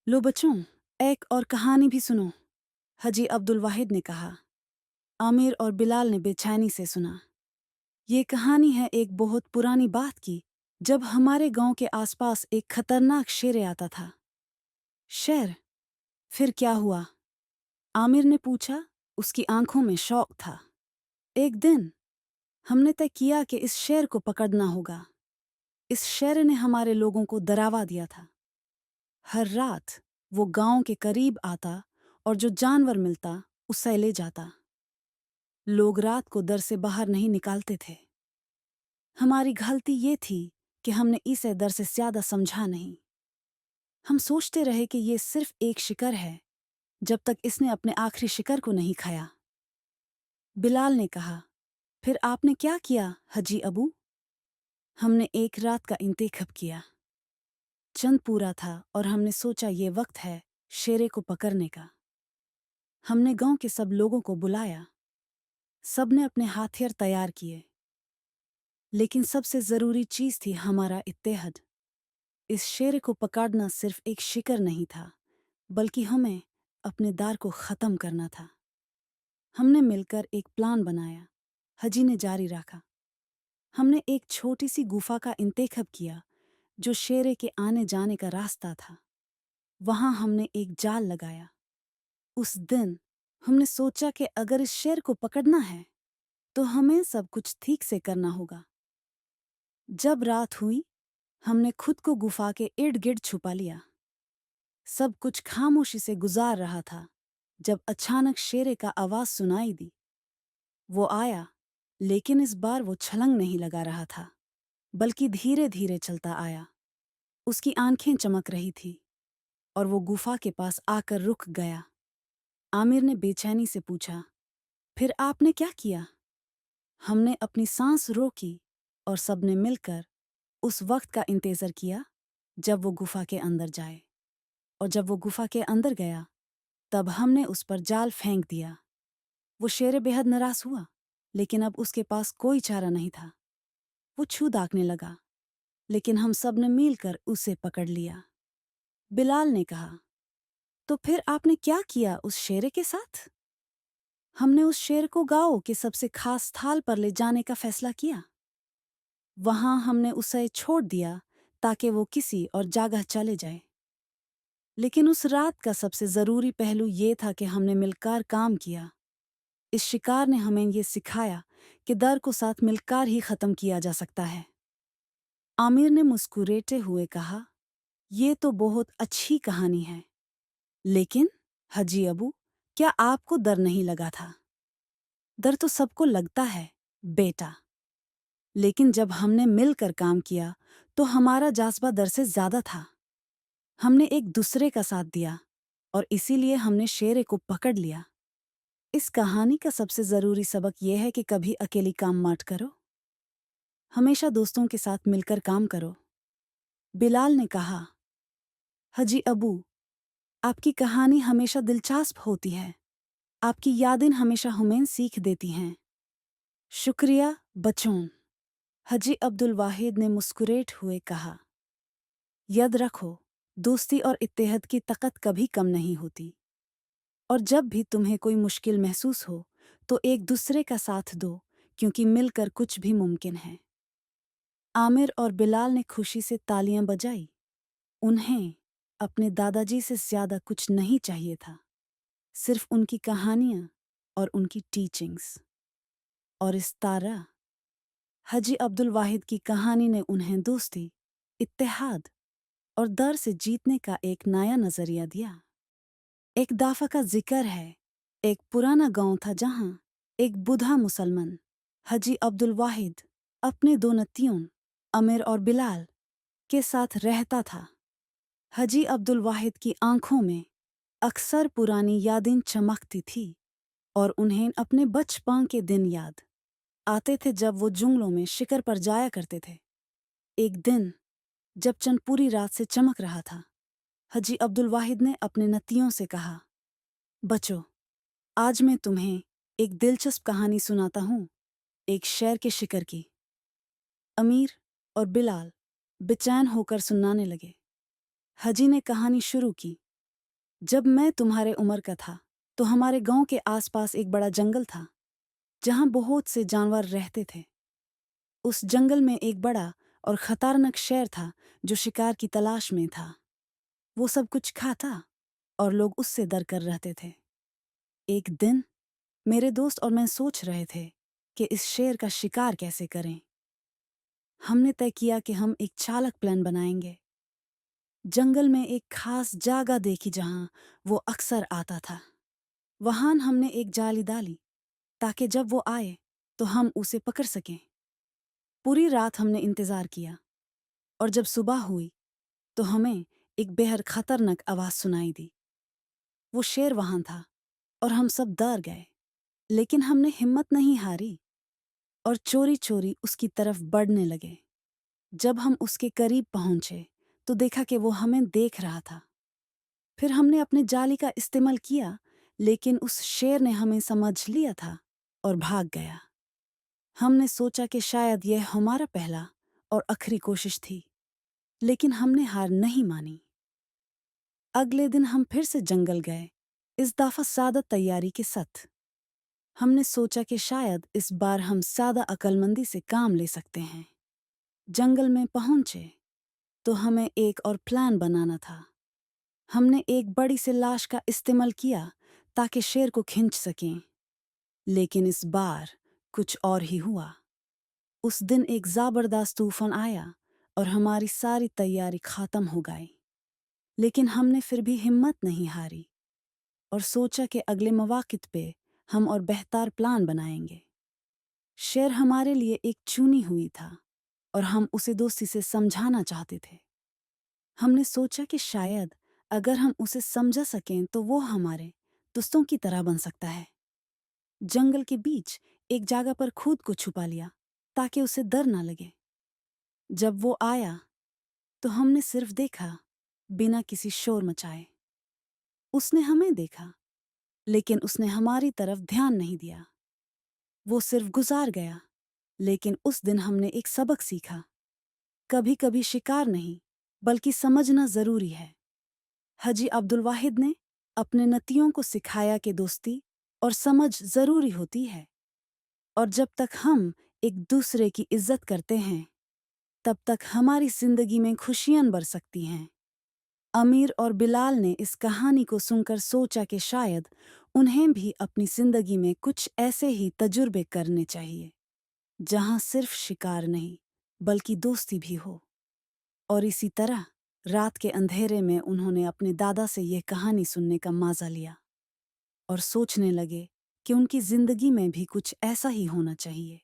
लो बच्चों, एक और कहानी भी सुनो। हाजी अब्दुल वाहिद ने कहा। आमिर और बिलाल ने बेचैनी से सुना। ये कहानी है एक बहुत पुरानी बात की, जब हमारे गांव के आसपास एक खतरनाक शेर आता था। शेर? फिर क्या हुआ? आमिर ने पूछा। उसकी आंखों में शौक था। एक दिन हमने तय किया कि इस शेर को पकड़ना होगा। इस शेर ने हमारे लोगों को डरावा दिया था। हर रात वो गांव के करीब आता और जो जानवर मिलता उसे ले जाता। लोग रात को डर से बाहर नहीं निकालते थे। हमारी गलती ये थी कि हमने इसे डर से ज्यादा समझा नहीं। हम सोचते रहे कि ये सिर्फ एक शिकार है, जब तक इसने अपने आखिरी शिकार को नहीं खाया। बिलाल ने कहा, फिर आपने क्या किया हाजी अबू? हमने एक रात का इंतखाब किया। चंद पूरा था और हमने सोचा ये वक्त है शेरे को पकड़ने का। हमने गांव के सब लोगों को बुलाया। सबने अपने हथियार तैयार किए। लेकिन सबसे जरूरी चीज थी हमारा इत्तेहाद। इस शेर को पकड़ना सिर्फ एक शिकार नहीं था, बल्कि हमें अपने दार को खत्म करना था। हमने मिलकर एक प्लान बनाया। हाजी ने जारी रखा। हमने एक छोटी सी गुफा का इंतखाब किया, जो शेरे के आने जाने का रास्ता था। वहां हमने एक जाल लगाया। उस दिन हमने सोचा कि अगर इस शेर को पकड़ना है तो हमें सब कुछ ठीक से करना होगा। जब रात हुई, हमने खुद को गुफा के इर्द गिर्द छुपा लिया। सब कुछ खामोशी से गुजार रहा था, जब अचानक शेरे का आवाज सुनाई दी। वो आया, लेकिन इस बार वो छलांग नहीं लगा रहा था, बल्कि धीरे धीरे चलता आया। उसकी आंखें चमक रही थी और वो गुफा के पास आकर रुक गया। आमिर ने बेचैनी से पूछा, फिर आपने क्या किया? हमने अपनी सांस रोकी और सबने मिलकर उस वक्त का इंतजार किया जब वो गुफा के अंदर जाए। और जब वो गुफा के अंदर गया, तब हमने उस पर जाल फेंक दिया। वो शेर बेहद नाराज हुआ, लेकिन अब उसके पास कोई चारा नहीं था। वो छू दागने लगा, लेकिन हम सब ने मिलकर उसे पकड़ लिया। बिलाल ने कहा, तो फिर आपने क्या किया उस शेर के साथ? हमने उस शेर को गांव के सबसे खास स्थान पर ले जाने का फैसला किया। वहां हमने उसे छोड़ दिया ताकि वो किसी और जगह चले जाए। लेकिन उस रात का सबसे जरूरी पहलू ये था कि हमने मिलकर काम किया। इस शिकार ने हमें ये सिखाया कि डर को साथ मिलकर ही खत्म किया जा सकता है। आमिर ने मुस्कुराते हुए कहा, ये तो बहुत अच्छी कहानी है, लेकिन हाजी अबू, क्या आपको डर नहीं लगा था? डर तो सबको लगता है बेटा, लेकिन जब हमने मिलकर काम किया तो हमारा जज्बा डर से ज्यादा था। हमने एक दूसरे का साथ दिया और इसीलिए हमने शेर को पकड़ लिया। इस कहानी का सबसे जरूरी सबक यह है कि कभी अकेली काम मत करो, हमेशा दोस्तों के साथ मिलकर काम करो। बिलाल ने कहा, हाजी अबू, आपकी कहानी हमेशा दिलचस्प होती है। आपकी यादें हमेशा हमें सीख देती हैं। शुक्रिया बच्चों। हाजी अब्दुल वाहिद ने मुस्कुराते हुए कहा, याद रखो, दोस्ती और इत्तेहाद की ताकत कभी कम नहीं होती। और जब भी तुम्हें कोई मुश्किल महसूस हो तो एक दूसरे का साथ दो, क्योंकि मिलकर कुछ भी मुमकिन है। आमिर और बिलाल ने खुशी से तालियां बजाई। उन्हें अपने दादाजी से ज्यादा कुछ नहीं चाहिए था, सिर्फ उनकी कहानियां और उनकी टीचिंग्स। और इस तरह हाजी अब्दुल वाहिद की कहानी ने उन्हें दोस्ती, इत्तेहाद और डर से जीतने का एक नया नजरिया दिया। एक दफा का जिक्र है, एक पुराना गांव था जहां एक बूढ़ा मुसलमान हाजी अब्दुल वाहिद अपने दो नतियों आमिर और बिलाल के साथ रहता था। हाजी अब्दुल वाहिद की आंखों में अक्सर पुरानी यादें चमकती थी और उन्हें अपने बचपन के दिन याद आते थे जब वो जंगलों में शिकार पर जाया करते थे। एक दिन जब चंद पूरी रात से चमक रहा था, हाजी अब्दुल वाहिद ने अपने नतियों से कहा, बच्चों, आज मैं तुम्हें एक दिलचस्प कहानी सुनाता हूँ, एक शेर के शिकार की। अमीर और बिलाल बेचैन होकर सुनाने लगे। हाजी ने कहानी शुरू की। जब मैं तुम्हारे उम्र का था तो हमारे गांव के आसपास एक बड़ा जंगल था जहां बहुत से जानवर रहते थे। उस जंगल में एक बड़ा और खतरनाक शेर था जो शिकार की तलाश में था। वो सब कुछ खाता और लोग उससे डर कर रहते थे। एक दिन मेरे दोस्त और मैं सोच रहे थे कि इस शेर का शिकार कैसे करें। हमने तय किया कि हम एक चालाक प्लान बनाएंगे। जंगल में एक खास जगह देखी जहां वो अक्सर आता था। वहां हमने एक जाली डाली ताकि जब वो आए तो हम उसे पकड़ सकें। पूरी रात हमने इंतजार किया और जब सुबह हुई तो हमें एक बेहद खतरनाक आवाज सुनाई दी। वो शेर वहां था और हम सब डर गए, लेकिन हमने हिम्मत नहीं हारी और चोरी चोरी उसकी तरफ बढ़ने लगे। जब हम उसके करीब पहुंचे तो देखा कि वो हमें देख रहा था। फिर हमने अपने जाली का इस्तेमाल किया, लेकिन उस शेर ने हमें समझ लिया था और भाग गया। हमने सोचा कि शायद यह हमारा पहला और आखिरी कोशिश थी, लेकिन हमने हार नहीं मानी। अगले दिन हम फिर से जंगल गए, इस दफा सादा तैयारी के साथ। हमने सोचा कि शायद इस बार हम सादा अक्लमंदी से काम ले सकते हैं। जंगल में पहुंचे तो हमें एक और प्लान बनाना था। हमने एक बड़ी सी लाश का इस्तेमाल किया ताकि शेर को खींच सकें, लेकिन इस बार कुछ और ही हुआ। उस दिन एक जबरदस्त तूफान आया और हमारी सारी तैयारी खत्म हो गई। लेकिन हमने फिर भी हिम्मत नहीं हारी और सोचा कि अगले मौके पे हम और बेहतर प्लान बनाएंगे। शेर हमारे लिए एक चुनी हुई था और हम उसे दोस्ती से समझाना चाहते थे। हमने सोचा कि शायद अगर हम उसे समझा सकें तो वो हमारे दोस्तों की तरह बन सकता है। जंगल के बीच एक जगह पर खुद को छुपा लिया ताकि उसे डर ना लगे। जब वो आया तो हमने सिर्फ देखा, बिना किसी शोर मचाए। उसने हमें देखा, लेकिन उसने हमारी तरफ ध्यान नहीं दिया। वो सिर्फ गुजार गया। लेकिन उस दिन हमने एक सबक सीखा। कभी कभी शिकार नहीं, बल्कि समझना जरूरी है। हाजी अब्दुल वाहिद ने अपने नतियों को सिखाया कि दोस्ती और समझ जरूरी होती है, और जब तक हम एक दूसरे की इज्जत करते हैं तब तक हमारी जिंदगी में खुशियां बढ़ सकती हैं। अमीर और बिलाल ने इस कहानी को सुनकर सोचा कि शायद उन्हें भी अपनी जिंदगी में कुछ ऐसे ही तजुर्बे करने चाहिए जहां सिर्फ शिकार नहीं बल्कि दोस्ती भी हो। और इसी तरह रात के अंधेरे में उन्होंने अपने दादा से यह कहानी सुनने का मजा लिया और सोचने लगे कि उनकी जिंदगी में भी कुछ ऐसा ही होना चाहिए।